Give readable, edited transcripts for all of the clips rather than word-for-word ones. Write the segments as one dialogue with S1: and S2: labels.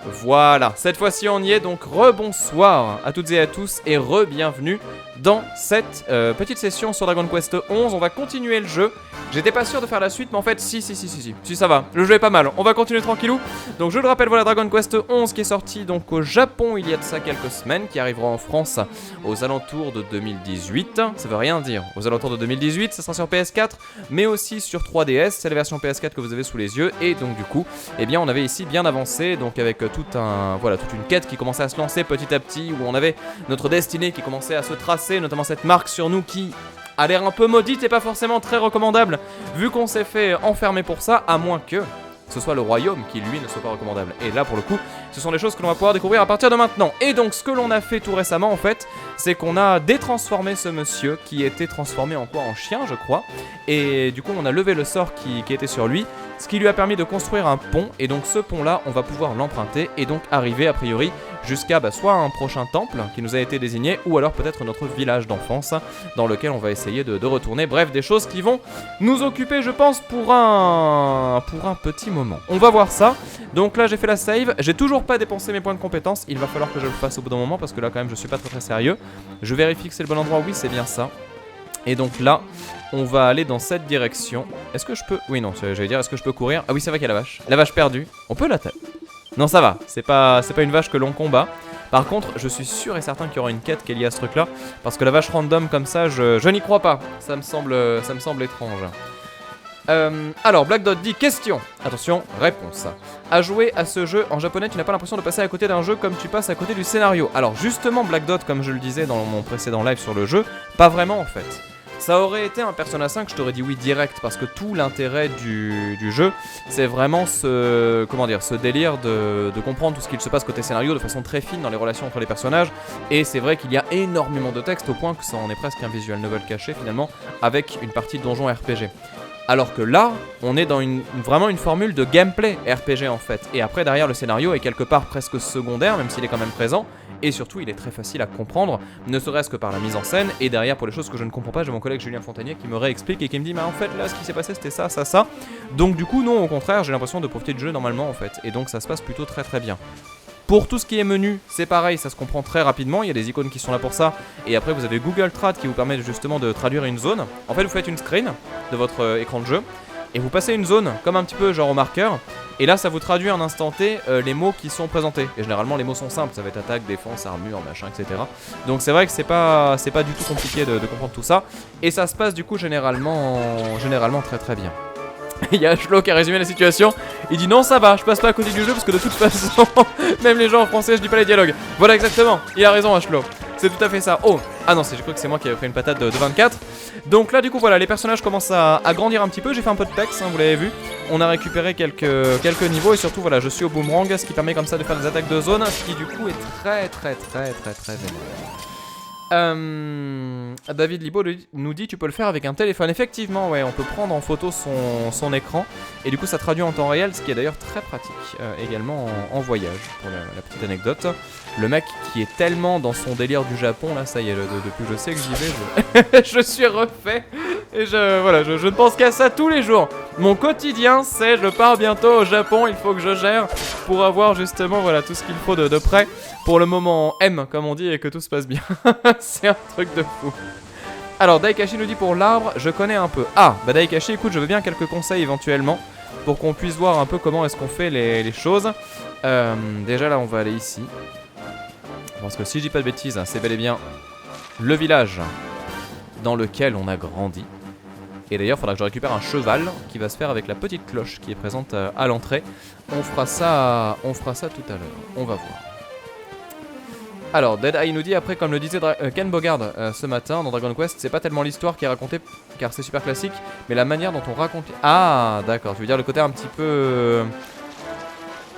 S1: Voilà, cette fois-ci on y est, donc rebonsoir à toutes et à tous et re-bienvenue dans cette petite session sur Dragon Quest 11. On va continuer le jeu. J'étais pas sûr de faire la suite, mais en fait, si, ça va. Le jeu est pas mal. On va continuer tranquillou. Donc, je le rappelle, voilà Dragon Quest 11 qui est sorti donc au Japon il y a de ça quelques semaines, qui arrivera en France aux alentours de 2018. Ça veut rien dire. Aux alentours de 2018, ça sera sur PS4, mais aussi sur 3DS. C'est la version PS4 que vous avez sous les yeux. Et donc, du coup, eh bien, on avait ici bien avancé, donc avec toute une quête qui commençait à se lancer petit à petit, où on avait notre destinée qui commençait à se tracer, notamment cette marque sur nous qui a l'air un peu maudite et pas forcément très recommandable, vu qu'on s'est fait enfermer pour ça, à moins que ce soit le royaume qui lui ne soit pas recommandable. Et là pour le coup, ce sont des choses que l'on va pouvoir découvrir à partir de maintenant. Et donc ce que l'on a fait tout récemment en fait, c'est qu'on a détransformé ce monsieur qui était transformé en quoi? En chien je crois. Et du coup on a levé le sort qui était sur lui, ce qui lui a permis de construire un pont. Et donc ce pont là, on va pouvoir l'emprunter et donc arriver a priori jusqu'à soit un prochain temple qui nous a été désigné, ou alors peut-être notre village d'enfance dans lequel on va essayer de retourner. Bref, des choses qui vont nous occuper je pense pour un petit moment. On va voir ça. Donc là j'ai fait la save, j'ai toujours pas dépensé mes points de compétence, il va falloir que je le fasse au bout d'un moment parce que là quand même je suis pas très sérieux. Je vérifie que c'est le bon endroit, oui c'est bien ça. Et donc là, on va aller dans cette direction. Est-ce que je peux... Oui non, j'allais dire est-ce que je peux courir? Ah oui c'est vrai qu'il y a la vache. La vache perdue. On peut la taper. Non ça va, c'est pas une vache que l'on combat. Par contre, je suis sûr et certain qu'il y aura une quête qui est liée à ce truc là. Parce que la vache random comme ça, je n'y crois pas. Ça me semble étrange. Alors, Black Dot dit question. Attention, réponse. À jouer à ce jeu en japonais, tu n'as pas l'impression de passer à côté d'un jeu comme tu passes à côté du scénario. Alors justement, Black Dot, comme je le disais dans mon précédent live sur le jeu, pas vraiment en fait. Ça aurait été un Persona 5, je t'aurais dit oui direct, parce que tout l'intérêt du jeu, c'est vraiment ce délire de comprendre tout ce qu'il se passe côté scénario de façon très fine dans les relations entre les personnages. Et c'est vrai qu'il y a énormément de texte au point que ça en est presque un visual novel caché finalement, avec une partie de donjon RPG. Alors que là, on est dans vraiment une formule de gameplay RPG en fait. Et après, derrière, le scénario est quelque part presque secondaire, même s'il est quand même présent. Et surtout, il est très facile à comprendre, ne serait-ce que par la mise en scène. Et derrière, pour les choses que je ne comprends pas, j'ai mon collègue Julien Fontanier qui me réexplique et qui me dit, mais en fait, là, ce qui s'est passé, c'était ça, ça, ça. Donc du coup, non, au contraire, j'ai l'impression de profiter du jeu normalement en fait. Et donc, ça se passe plutôt très très bien. Pour tout ce qui est menu, c'est pareil, ça se comprend très rapidement, il y a des icônes qui sont là pour ça. Et après vous avez Google Trad qui vous permet justement de traduire une zone. En fait vous faites une screen de votre écran de jeu et vous passez une zone comme un petit peu genre au marqueur. Et là ça vous traduit en instant T les mots qui sont présentés. Et généralement les mots sont simples, ça va être attaque, défense, armure, machin, etc. Donc c'est vrai que c'est pas du tout compliqué de comprendre tout ça. Et ça se passe du coup généralement très très bien. Il y a Ashlo qui a résumé la situation. Il dit non ça va, je passe pas à côté du jeu parce que de toute façon même les gens en français je dis pas les dialogues. Voilà exactement, il a raison Ashlo. C'est tout à fait ça. Oh, ah non, j'ai cru que c'est moi qui avais pris une patate de 24. Donc là du coup voilà, les personnages commencent à grandir un petit peu. J'ai fait un peu de pex, vous l'avez vu. On a récupéré quelques niveaux. Et surtout voilà, je suis au boomerang, ce qui permet comme ça de faire des attaques de zone, ce qui du coup est très vénère. David Libo nous dit tu peux le faire avec un téléphone. Effectivement ouais, on peut prendre en photo son écran et du coup ça traduit en temps réel, ce qui est d'ailleurs très pratique également en voyage. Pour la petite anecdote, le mec qui est tellement dans son délire du Japon là, ça y est, depuis que je sais que j'y vais, je suis refait et je ne pense qu'à ça tous les jours. Mon quotidien c'est je pars bientôt au Japon, il faut que je gère pour avoir justement voilà tout ce qu'il faut de près pour le moment M comme on dit et que tout se passe bien. C'est un truc de fou. Alors Daikashi nous dit pour l'arbre, je connais un peu. Ah, bah Daikashi, écoute, je veux bien quelques conseils éventuellement pour qu'on puisse voir un peu comment est-ce qu'on fait les choses. Déjà là, on va aller ici. Parce que si je dis pas de bêtises, c'est bel et bien le village dans lequel on a grandi. Et d'ailleurs, il faudra que je récupère un cheval qui va se faire avec la petite cloche qui est présente à l'entrée. On fera ça tout à l'heure. On va voir. Alors, Dead Eye nous dit après, comme le disait Ken Bogard ce matin dans Dragon Quest, c'est pas tellement l'histoire qui est racontée, car c'est super classique, mais la manière dont on raconte... Ah, d'accord, tu veux dire le côté un petit peu...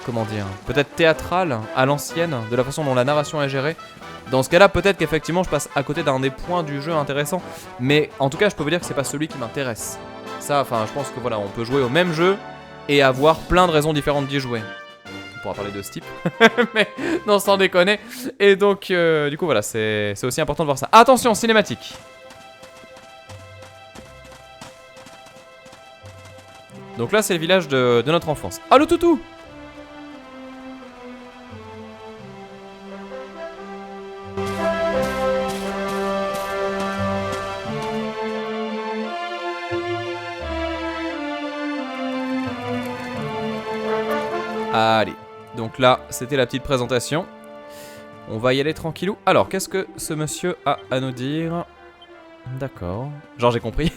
S1: comment dire, peut-être théâtral, à l'ancienne, de la façon dont la narration est gérée. Dans ce cas-là, peut-être qu'effectivement, je passe à côté d'un des points du jeu intéressants, mais en tout cas, je peux vous dire que c'est pas celui qui m'intéresse. Ça, enfin, je pense que voilà, on peut jouer au même jeu et avoir plein de raisons différentes d'y jouer. On pourra parler de ce type, mais non, sans déconner. Et donc, du coup, voilà, c'est aussi important de voir ça. Attention, cinématique. Donc là, c'est le village de notre enfance. Ah, le toutou! Donc là, c'était la petite présentation. On va y aller tranquillou. Alors, qu'est-ce que ce monsieur a à nous dire? D'accord. Genre, j'ai compris.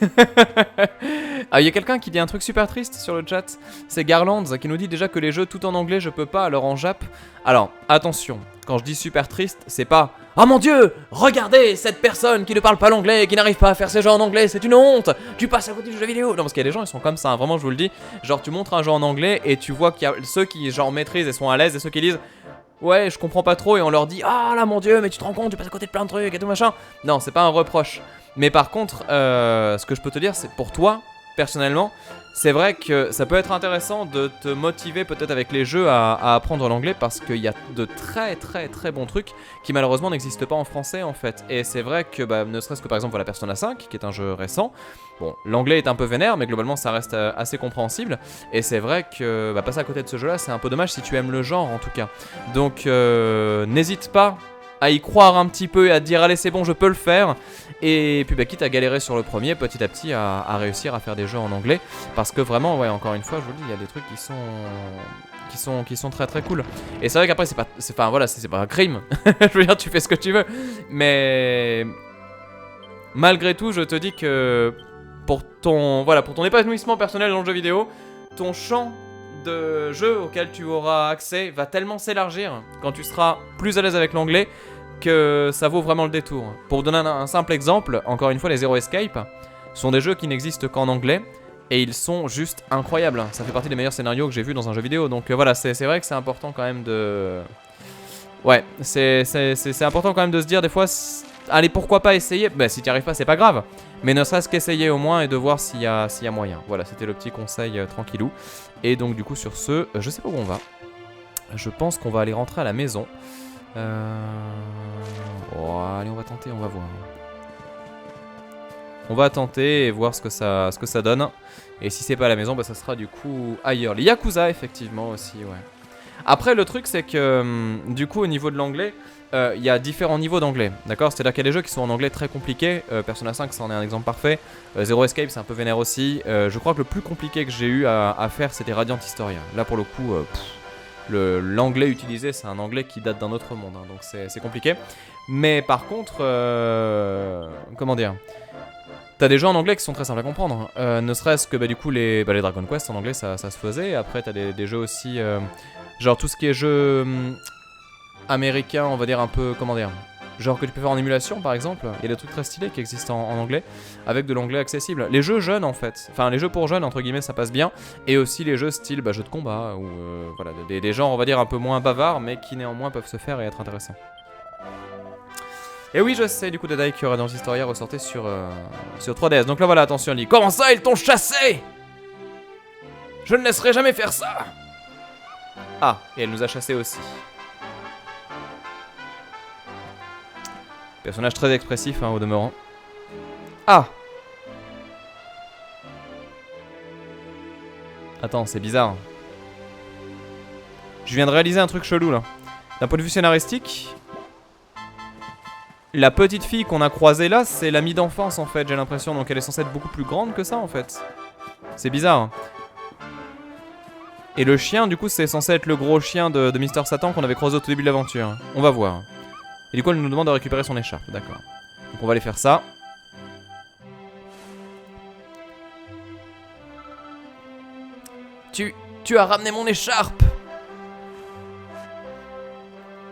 S1: Ah, il y a quelqu'un qui dit un truc super triste sur le chat. C'est Garlands qui nous dit déjà que les jeux tout en anglais, je peux pas, alors en jap. Alors, attention. Quand je dis super triste, c'est pas « Oh mon dieu, regardez cette personne qui ne parle pas l'anglais, qui n'arrive pas à faire ses jeux en anglais, c'est une honte. Tu passes à côté du jeu vidéo. » Non, parce qu'il y a des gens, ils sont comme ça, hein, vraiment, je vous le dis. Genre, tu montres un jeu en anglais et tu vois qu'il y a ceux qui, genre, maîtrisent et sont à l'aise et ceux qui disent « Ouais, je comprends pas trop. » Et on leur dit « Ah là, mon dieu, mais tu te rends compte, tu passes à côté de plein de trucs et tout machin. » Non, c'est pas un reproche. Mais par contre, ce que je peux te dire, c'est pour toi, personnellement, c'est vrai que ça peut être intéressant de te motiver peut-être avec les jeux à apprendre l'anglais parce qu'il y a de très bons trucs qui malheureusement n'existent pas en français en fait. Et c'est vrai que ne serait-ce que par exemple la Persona 5 qui est un jeu récent, bon l'anglais est un peu vénère mais globalement ça reste assez compréhensible. Et c'est vrai que passer à côté de ce jeu là c'est un peu dommage si tu aimes le genre en tout cas. Donc n'hésite pas à y croire un petit peu et à te dire allez c'est bon je peux le faire. Et puis quitte à galérer sur le premier, petit à petit à réussir à faire des jeux en anglais. Parce que vraiment, ouais, encore une fois, je vous le dis, il y a des trucs qui sont très cool. Et c'est vrai qu'après, c'est pas un crime. Je veux dire, tu fais ce que tu veux. Mais malgré tout, je te dis que pour ton épanouissement personnel dans le jeu vidéo, ton champ de jeux auquel tu auras accès va tellement s'élargir quand tu seras plus à l'aise avec l'anglais que ça vaut vraiment le détour. Pour vous donner un simple exemple, encore une fois, les Zero Escape sont des jeux qui n'existent qu'en anglais et ils sont juste incroyables. Ça fait partie des meilleurs scénarios que j'ai vus dans un jeu vidéo. Donc voilà, c'est vrai que c'est important quand même de... Ouais, c'est important quand même de se dire des fois, allez pourquoi pas essayer. Si t'y arrives pas c'est pas grave, mais ne serait-ce qu'essayer au moins et de voir s'il y a moyen. Voilà, c'était le petit conseil tranquillou. Et donc du coup sur ce, je sais pas où on va. Je pense qu'on va aller rentrer à la maison. Oh, allez, on va tenter, on va voir. On va tenter et voir ce que ça donne. Et si c'est pas à la maison, ça sera du coup ailleurs. Les Yakuza, effectivement, aussi, ouais. Après, le truc, c'est que du coup, au niveau de l'anglais, il y a différents niveaux d'anglais. D'accord? C'est-à-dire qu'il y a des jeux qui sont en anglais très compliqués. Persona 5, c'en est un exemple parfait. Zero Escape, c'est un peu vénère aussi. Je crois que le plus compliqué que j'ai eu à faire, c'était Radiant Historia. Là, pour le coup, l'anglais utilisé, c'est un anglais qui date d'un autre monde, hein, donc c'est compliqué. Mais par contre, comment dire, t'as des jeux en anglais qui sont très simples à comprendre. Ne serait-ce que du coup les Dragon Quest en anglais, ça se faisait. Après, t'as des jeux aussi, genre tout ce qui est jeux américains, on va dire un peu, comment dire, genre que tu peux faire en émulation par exemple. Il y a des trucs très stylés qui existent en anglais, avec de l'anglais accessible. Les jeux jeunes en fait, enfin les jeux pour jeunes entre guillemets ça passe bien. Et aussi les jeux style jeux de combat, ou voilà, des genres on va dire un peu moins bavards, mais qui néanmoins peuvent se faire et être intéressants. Et oui je sais du coup Deadeye que Radiant Historia ressortait sur 3DS. Donc là voilà, attention Lee. Comment ça ils t'ont chassé? Je ne laisserai jamais faire ça. Ah, et elle nous a chassés aussi. Personnage très expressif au demeurant. Ah! Attends, c'est bizarre. Je viens de réaliser un truc chelou là. D'un point de vue scénaristique, la petite fille qu'on a croisée là, c'est l'amie d'enfance en fait, j'ai l'impression. Donc elle est censée être beaucoup plus grande que ça en fait. C'est bizarre. Et le chien, du coup, c'est censé être le gros chien de Mister Satan qu'on avait croisé au tout début de l'aventure. On va voir. Et du coup, elle nous demande de récupérer son écharpe, d'accord. Donc on va aller faire ça. Tu as ramené mon écharpe.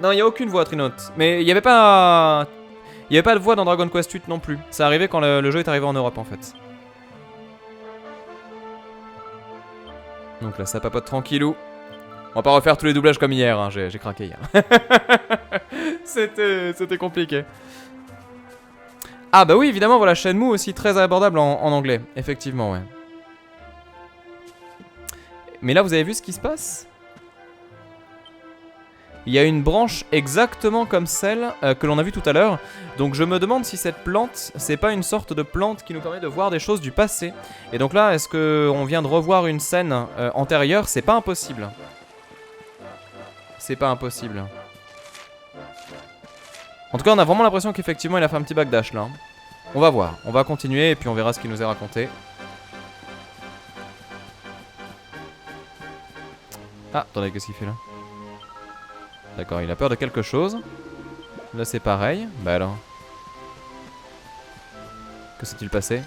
S1: Non, il n'y a aucune voix, Trinote. Mais il n'y avait pas... Il n'y avait pas de voix dans Dragon Quest 8 non plus. C'est arrivé quand le jeu est arrivé en Europe, en fait. Donc là, ça papote tranquillou. On va pas refaire tous les doublages comme hier, hein. J'ai craqué hier. C'était compliqué. Ah bah oui, évidemment, voilà, Shenmue aussi très abordable en anglais. Effectivement, ouais. Mais là, vous avez vu ce qui se passe? Il y a une branche exactement comme celle que l'on a vue tout à l'heure. Donc je me demande si cette plante, c'est pas une sorte de plante qui nous permet de voir des choses du passé. Et donc là, est-ce qu'on vient de revoir une scène antérieure? C'est pas impossible. C'est pas impossible. En tout cas, on a vraiment l'impression qu'effectivement, il a fait un petit backdash là. On va voir. On va continuer et puis on verra ce qu'il nous est raconté. Ah, attendez, qu'est-ce qu'il fait là? D'accord, il a peur de quelque chose. Là c'est pareil. Bah alors. Que s'est-il passé?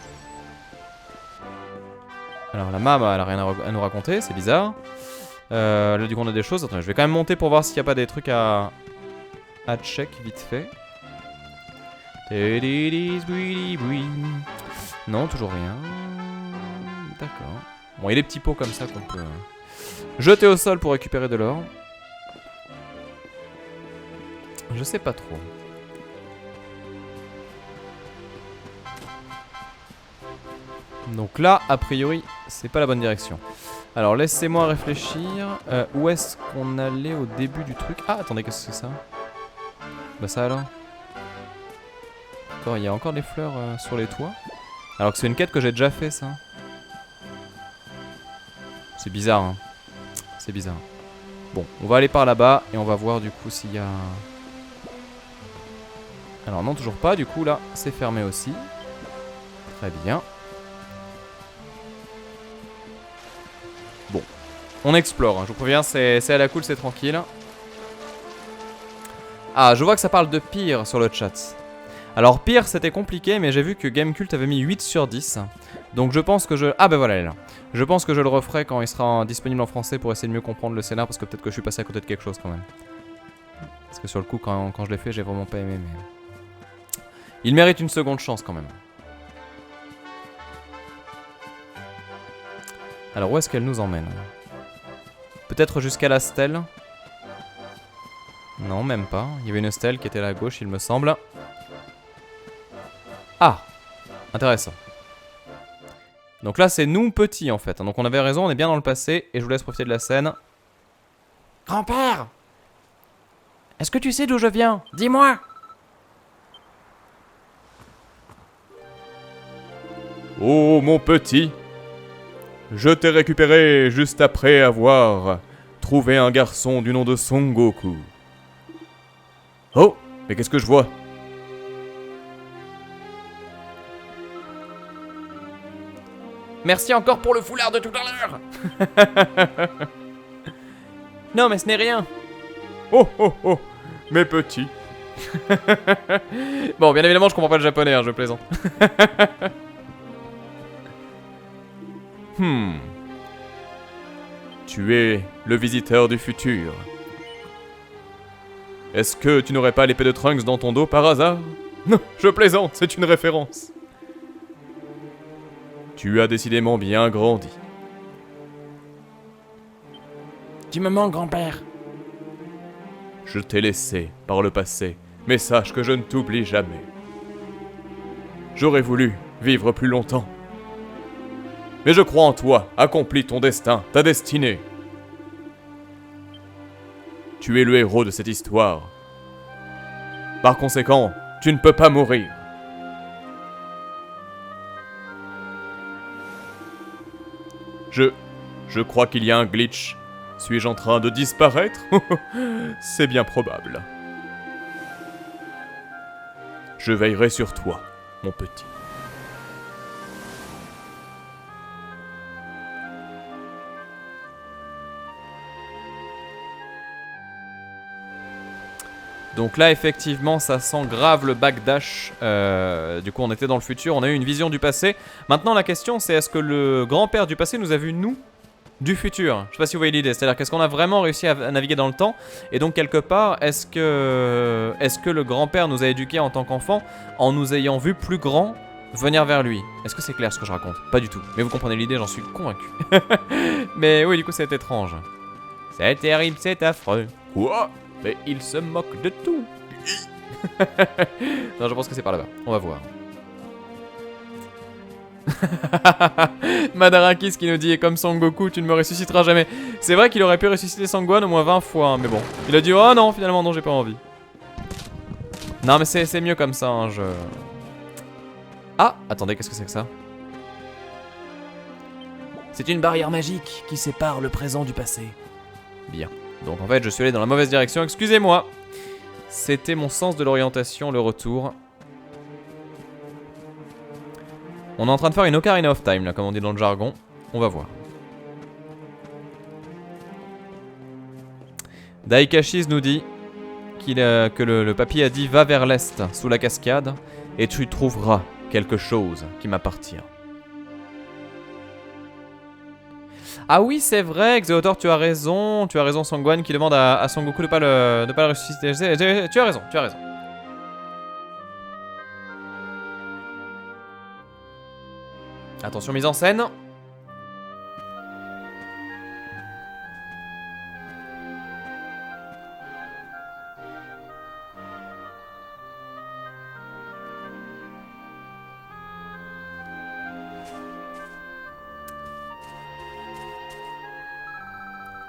S1: Alors la mama elle a rien à nous raconter, c'est bizarre. Là du coup on a des choses. Attends, je vais quand même monter pour voir s'il n'y a pas des trucs à check vite fait. Non, toujours rien. D'accord. Bon, il y a des petits pots comme ça qu'on peut jeter au sol pour récupérer de l'or. Je sais pas trop. Donc là, a priori, c'est pas la bonne direction. Alors, laissez-moi réfléchir. Où est-ce qu'on allait au début du truc? Ah, attendez, qu'est-ce que c'est ça? Bah ça alors. D'accord, il y a encore des fleurs sur les toits. Alors que c'est une quête que j'ai déjà fait, ça. C'est bizarre, hein. C'est bizarre. Bon, on va aller par là-bas et on va voir du coup s'il y a... Alors non, toujours pas. Du coup, là, c'est fermé aussi. Très bien. Bon, on explore, hein. Je vous préviens, c'est à la cool, c'est tranquille. Ah, je vois que ça parle de pire sur le chat. Alors pire, c'était compliqué, mais j'ai vu que Gamecult avait mis 8 sur 10. Donc je pense que je... Ah bah voilà, elle est là. Je pense que je le referai quand il sera disponible en français pour essayer de mieux comprendre le scénar, parce que peut-être que je suis passé à côté de quelque chose quand même. Parce que sur le coup, quand je l'ai fait, j'ai vraiment pas aimé, mais... Il mérite une seconde chance quand même. Alors où est-ce qu'elle nous emmène? Peut-être jusqu'à la stèle? Non, même pas. Il y avait une stèle qui était à la gauche, il me semble. Ah! Intéressant. Donc là, c'est nous petits en fait. Donc on avait raison, on est bien dans le passé. Et je vous laisse profiter de la scène. Grand-père! Est-ce que tu sais d'où je viens? Dis-moi!
S2: Oh mon petit, je t'ai récupéré juste après avoir trouvé un garçon du nom de Son Goku. Oh, mais qu'est-ce que je vois?
S1: Merci encore pour le foulard de tout à l'heure. Non mais ce n'est rien.
S2: Oh oh oh, mes petits.
S1: Bon, bien évidemment je comprends pas le japonais, hein, je plaisante.
S2: Tu es le visiteur du futur. Est-ce que tu n'aurais pas l'épée de Trunks dans ton dos par hasard? Non, je plaisante, c'est une référence. Tu as décidément bien grandi.
S1: Tu me manques, grand-père.
S2: Je t'ai laissé par le passé, mais sache que je ne t'oublie jamais. J'aurais voulu vivre plus longtemps. Mais je crois en toi, accomplis ton destin, ta destinée. Tu es le héros de cette histoire. Par conséquent, tu ne peux pas mourir. Je crois qu'il y a un glitch. Suis-je en train de disparaître? C'est bien probable. Je veillerai sur toi, mon petit.
S1: Donc là, effectivement, ça sent grave le backdash. Du coup, on était dans le futur, on a eu une vision du passé. Maintenant, la question, c'est est-ce que le grand-père du passé nous a vu, nous, du futur? Je sais pas si vous voyez l'idée. C'est-à-dire qu'est-ce qu'on a vraiment réussi à naviguer dans le temps? Et donc, quelque part, est-ce que le grand-père nous a éduqués en tant qu'enfants en nous ayant vu plus grands venir vers lui? Est-ce que c'est clair ce que je raconte? Pas du tout. Mais vous comprenez l'idée, j'en suis convaincu. Mais oui, du coup, c'est étrange. C'est terrible, c'est affreux.
S2: Quoi?
S1: Mais il se moque de tout. Non, je pense que c'est par là-bas. On va voir. Madarakis qui nous dit: et comme Son Goku, tu ne me ressusciteras jamais. C'est vrai qu'il aurait pu ressusciter Sangwan au moins 20 fois, hein, mais bon. Il a dit: oh non, finalement, non, j'ai pas envie. Non, mais c'est mieux comme ça, hein, je... Ah, attendez, qu'est-ce que c'est que ça? C'est une barrière magique qui sépare le présent du passé. Bien. Donc en fait, je suis allé dans la mauvaise direction, excusez-moi. C'était mon sens de l'orientation, le retour. On est en train de faire une Ocarina of Time, là, comme on dit dans le jargon. On va voir. Daikashis nous dit: que le papy a dit va vers l'est, sous la cascade, et tu trouveras quelque chose qui m'appartient. Ah oui, c'est vrai, Xeotor, tu as raison, Sangwan qui demande à Son Goku de pas le ressusciter. Tu as raison, tu as raison. Attention, mise en scène.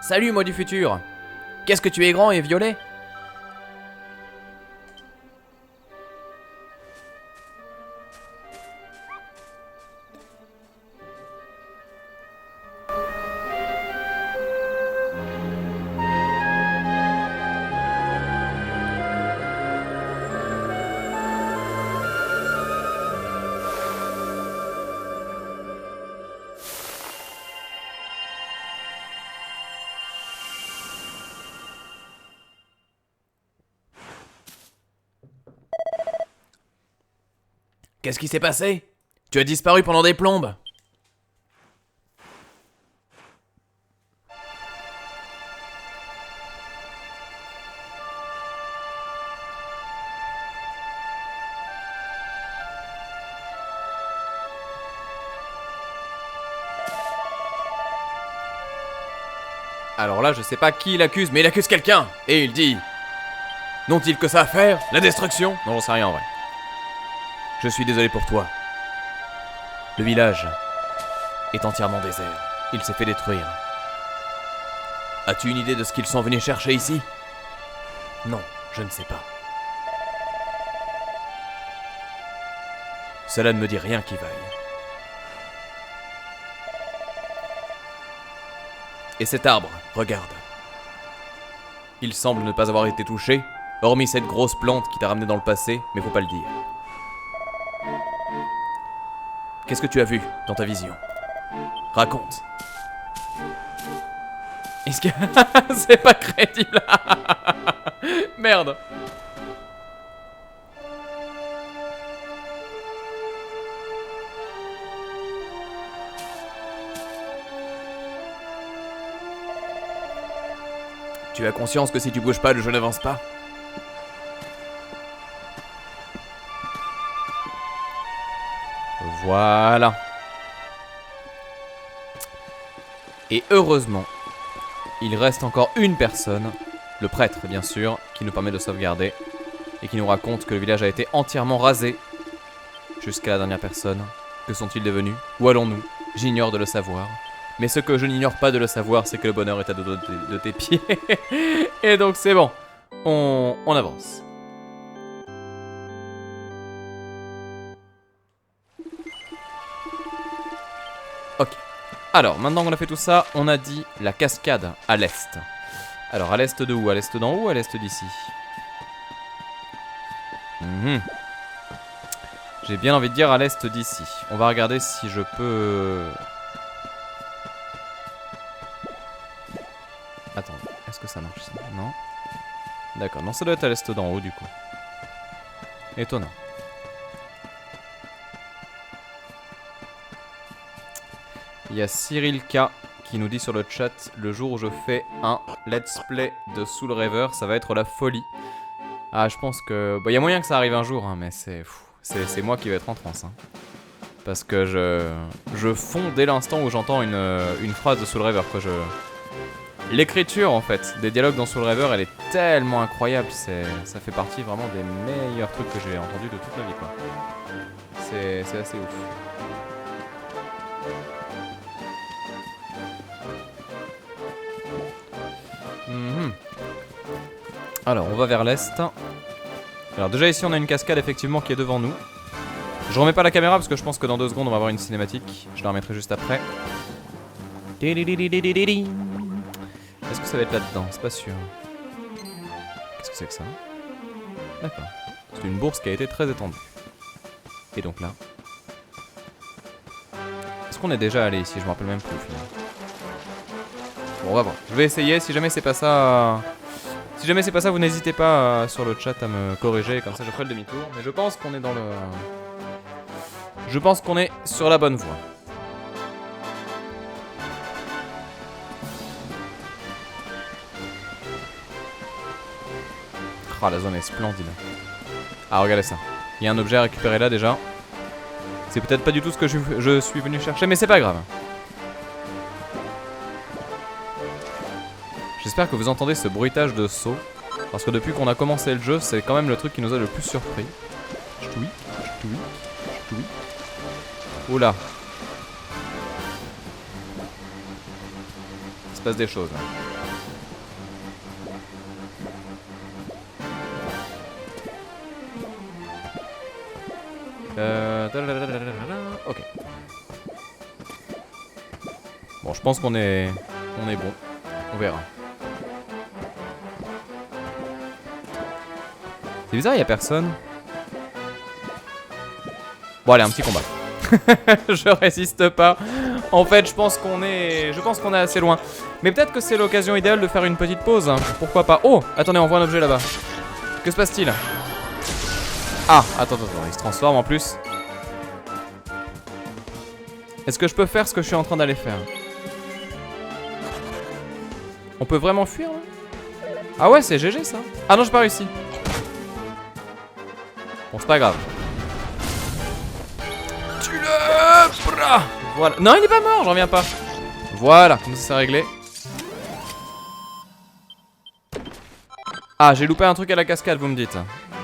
S1: Salut moi du futur. Qu'est-ce que tu es grand et violet? Qu'est-ce qui s'est passé? Tu as disparu pendant des plombes. Alors là, je sais pas qui il accuse, mais il accuse quelqu'un. Et il dit... N'ont-ils que ça à faire? La destruction? Non, j'en sais rien en vrai. Je suis désolé pour toi. Le village est entièrement désert. Il s'est fait détruire. As-tu une idée de ce qu'ils sont venus chercher ici? Non, je ne sais pas. Cela ne me dit rien qui vaille. Et cet arbre, regarde. Il semble ne pas avoir été touché, hormis cette grosse plante qui t'a ramené dans le passé, mais faut pas le dire. Qu'est-ce que tu as vu dans ta vision? Raconte. Est-ce que... C'est pas crédible. Merde. Tu as conscience que si tu bouges pas, le jeu n'avance pas? Voilà. Et heureusement, il reste encore une personne, le prêtre bien sûr, qui nous permet de sauvegarder et qui nous raconte que le village a été entièrement rasé jusqu'à la dernière personne. Que sont-ils devenus? Où allons-nous? J'ignore de le savoir. Mais ce que je n'ignore pas de le savoir, c'est que le bonheur est à deux doigts de tes pieds. Et donc c'est bon, on avance. Ok. Alors, maintenant qu'on a fait tout ça, on a dit la cascade à l'est. Alors, à l'est de où? À l'est d'en haut ou à l'est d'ici? J'ai bien envie de dire à l'est d'ici. On va regarder si je peux... Attends, est-ce que ça marche ça? Non. D'accord, non, ça doit être à l'est d'en haut du coup. Étonnant. Il y a Cyril K qui nous dit sur le chat: le jour où je fais un let's play de Soul Reaver, ça va être la folie. Ah, je pense que... Bah, il y a moyen que ça arrive un jour, hein, mais c'est moi qui vais être en transe. Hein. Parce que je fonds dès l'instant où j'entends une phrase de Soul Reaver, quoi. L'écriture, en fait, des dialogues dans Soul Reaver, elle est tellement incroyable. Ça fait partie vraiment des meilleurs trucs que j'ai entendus de toute ma vie, quoi. C'est assez ouf. Alors, on va vers l'est. Alors, déjà ici, on a une cascade, effectivement, qui est devant nous. Je remets pas la caméra parce que je pense que dans 2 secondes, on va avoir une cinématique. Je la remettrai juste après. Est-ce que ça va être là-dedans? C'est pas sûr. Qu'est-ce que c'est que ça? D'accord. C'est une bourse qui a été très étendue. Et donc là... Est-ce qu'on est déjà allé ici? Je me rappelle même plus au final. Bon, on va voir. Je vais essayer. Si jamais c'est pas ça... Si jamais c'est pas ça, vous n'hésitez pas sur le chat à me corriger, comme ça je ferai le demi-tour. Mais je pense qu'on est dans le... Je pense qu'on est sur la bonne voie. Ah, la zone est splendide. Ah, regardez ça. Il y a un objet à récupérer là déjà. C'est peut-être pas du tout ce que je suis venu chercher, mais c'est pas grave. J'espère que vous entendez ce bruitage de saut. Parce que depuis qu'on a commencé le jeu, c'est quand même le truc qui nous a le plus surpris. Ch'toui, ch'toui, ch'toui. Oula. Il se passe des choses là. Ok. Bon, je pense qu'on est bon. On verra. C'est bizarre, il y a personne. Bon, allez, un petit combat. Je résiste pas. En fait, je pense qu'on est assez loin. Mais peut-être que c'est l'occasion idéale de faire une petite pause. Hein. Pourquoi pas. Oh, attendez, on voit un objet là-bas. Que se passe-t-il? Ah, attends, il se transforme en plus. Est-ce que je peux faire ce que je suis en train d'aller faire? On peut vraiment fuir là? Ah ouais, c'est GG ça. Ah non, j'ai pas réussi. Bon, c'est pas grave. Tu le bras. Voilà. Non, il est pas mort, j'en reviens pas. Voilà, comme ça c'est réglé. Ah, j'ai loupé un truc à la cascade, vous me dites.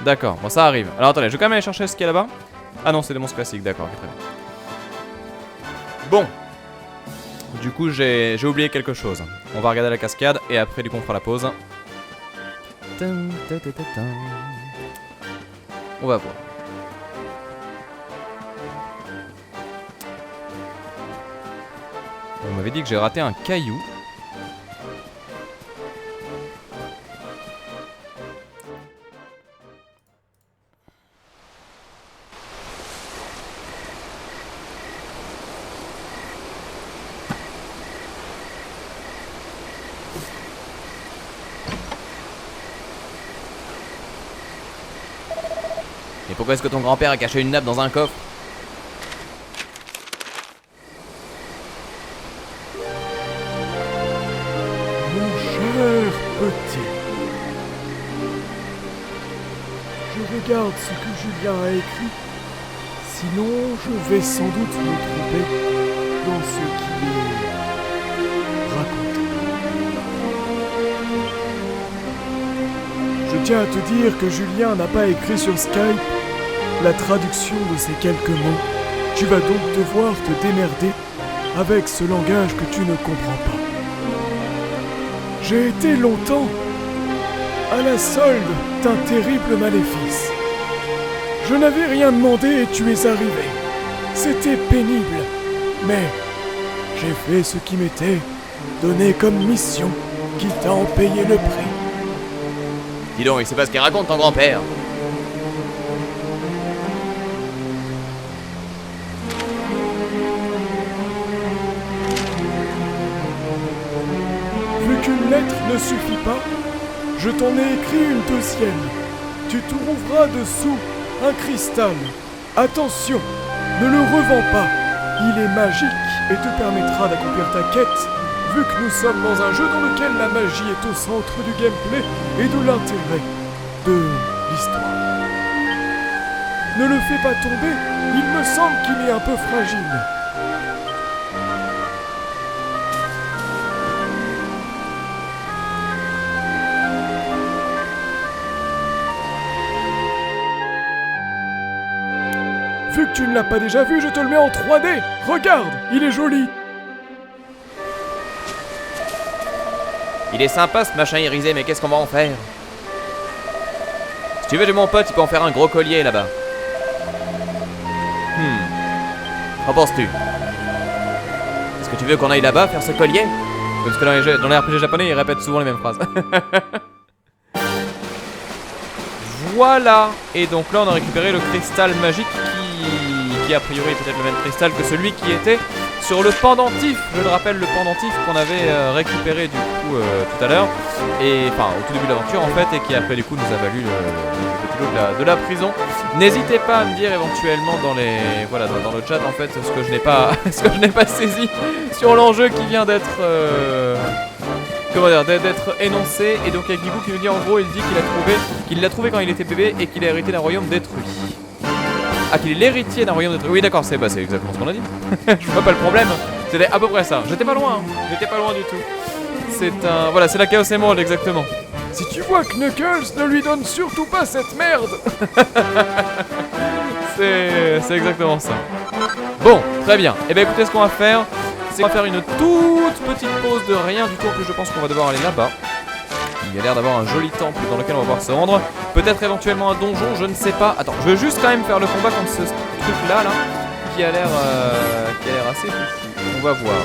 S1: D'accord, bon ça arrive. Alors attendez, je vais quand même aller chercher ce qu'il y a là-bas. Ah non, c'est des monstres classiques, d'accord, très bien. Bon. Du coup, j'ai oublié quelque chose. On va regarder la cascade et après, du coup, on fera la pause. On va voir. On m'avait dit que j'ai raté un caillou. Et pourquoi est-ce que ton grand-père a caché une nappe dans un coffre?
S3: Mon cher petit, je regarde ce que Julien a écrit, sinon je vais sans doute me tromper dans ce qui est raconté. Je tiens à te dire que Julien n'a pas écrit sur Skype la traduction de ces quelques mots. Tu vas donc devoir te démerder avec ce langage que tu ne comprends pas. J'ai été longtemps à la solde d'un terrible maléfice. Je n'avais rien demandé et tu es arrivé. C'était pénible, mais j'ai fait ce qui m'était donné comme mission, quitte à en payer le prix.
S1: Dis donc, il sait pas ce qu'il raconte ton grand-père.
S3: Vu qu'une lettre ne suffit pas, je t'en ai écrit une deuxième. Tu trouveras dessous un cristal. Attention, ne le revends pas. Il est magique et te permettra d'accomplir ta quête, vu que nous sommes dans un jeu dans lequel la magie est au centre du gameplay et de l'intérêt de l'histoire. Ne le fais pas tomber, il me semble qu'il est un peu fragile. Vu que tu ne l'as pas déjà vu, je te le mets en 3D. Regarde, il est joli.
S1: Il est sympa ce machin irisé, mais qu'est-ce qu'on va en faire? Si tu veux, j'ai mon pote, il peut en faire un gros collier là-bas. Qu'en penses-tu? Est-ce que tu veux qu'on aille là-bas faire ce collier? Parce que dans les RPG japonais, ils répètent souvent les mêmes phrases. Voilà. Et donc là, on a récupéré le cristal magique qui a priori est peut-être le même cristal que celui qui était sur le pendentif. Je le rappelle, le pendentif qu'on avait récupéré du coup tout à l'heure. Et enfin au tout début de l'aventure en fait. Et qui après du coup nous a valu le petit lot de la prison. N'hésitez pas à me dire éventuellement dans les voilà dans le chat en fait ce que je n'ai pas ce que je n'ai pas saisi sur l'enjeu qui vient d'être comment dire, d'être énoncé. Et donc il y a Guigou qui nous dit en gros, il dit qu'il l'a trouvé quand il était bébé et qu'il a hérité d'un royaume détruit. Ah, qu'il est l'héritier d'un royaume détruit. Oui d'accord, c'est exactement ce qu'on a dit. Je vois pas le problème. C'était à peu près ça. J'étais pas loin, hein. J'étais pas loin du tout. C'est un... Voilà, c'est la Chaos Emerald exactement.
S3: Si tu vois Knuckles, ne lui donne surtout pas cette merde.
S1: C'est exactement ça. Bon, très bien. Et bien écoutez, ce qu'on va faire, c'est qu'on va faire une toute petite pause de rien du tout. En plus, je pense qu'on va devoir aller là-bas. Il y a l'air d'avoir un joli temple dans lequel on va pouvoir se rendre. Peut-être éventuellement un donjon, je ne sais pas. Attends, je veux juste quand même faire le combat contre ce truc-là, là, qui a l'air assez fou. On va voir.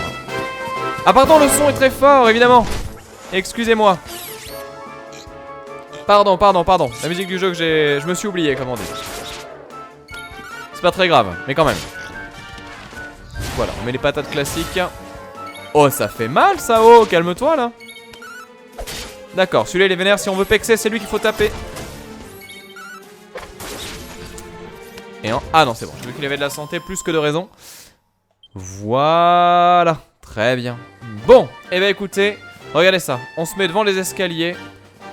S1: Ah pardon, le son est très fort, évidemment. Excusez-moi. Pardon. La musique du jeu que je me suis oublié, comme on dit. C'est pas très grave, mais quand même. Voilà, on met les patates classiques. Oh, ça fait mal, ça, oh, calme-toi, là. D'accord, celui-là, il est vénère. Si on veut pexer, c'est lui qu'il faut taper. Et ah non, c'est bon, j'ai vu qu'il avait de la santé, plus que de raison. Voilà, très bien. Bon, et bah écoutez, regardez ça. On se met devant les escaliers.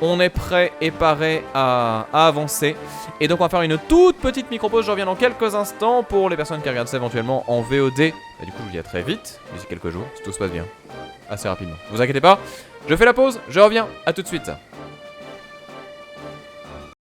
S1: On est prêt et paré à avancer. Et donc on va faire une toute petite micro-pause. Je reviens dans quelques instants pour les personnes qui regardent ça éventuellement en VOD. Bah, du coup je vous dis à très vite, d'ici quelques jours, si tout se passe bien. Assez rapidement. Ne vous inquiétez pas, je fais la pause, je reviens, à tout de suite.